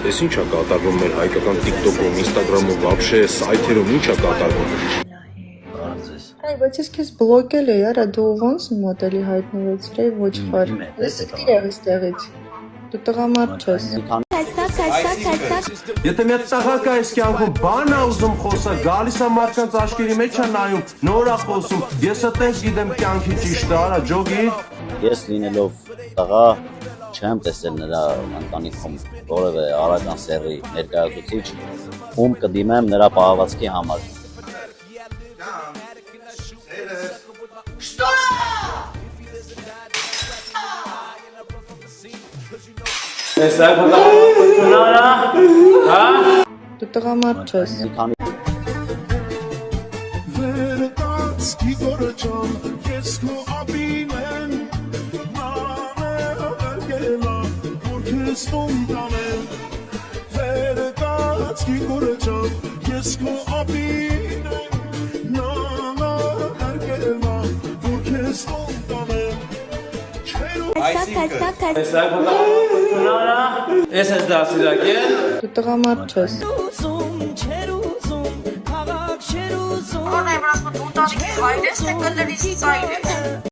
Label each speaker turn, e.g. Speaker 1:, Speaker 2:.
Speaker 1: Էս ի՞նչ է կատարվում մեր հայկական TikTok-ում, Instagram-ում, вообще սայթերում ի՞նչ է կատարվում։
Speaker 2: Այ բայց ես քեզ բլոկել էի, արա դու ոնց մոդելի հայտնվեցիր, այ ոչխար։ Ես ստիր այստեղից։ Դու տղամարդ չես։
Speaker 3: Եթե մի տղակ այս կյանքում բան ա ուզում խոսա, գալիս ա մարդկանց աչքերի մեջ ա նայում, նոր ա խոսում, ես այդպես գիտեմ կյանքի ճիշտը, արա ջոգի։
Speaker 4: Ես լինելով տղա չեմ տեսել նրա ընտանիքում որևէ արական սեռի ներկայացուցիչ, ում կդիմեմ նրա պահվածքի համար։
Speaker 3: Ես այ բնականություն արա, հա։
Speaker 2: Դու տղամարդ չես։
Speaker 3: Ես այ բնականություն արա, ես ես դասիրակել։
Speaker 2: Դու տղամարդ չես։
Speaker 5: Օրնայ վրասպոտ ուտանիքի հայրես թե կլրիս ծայրես։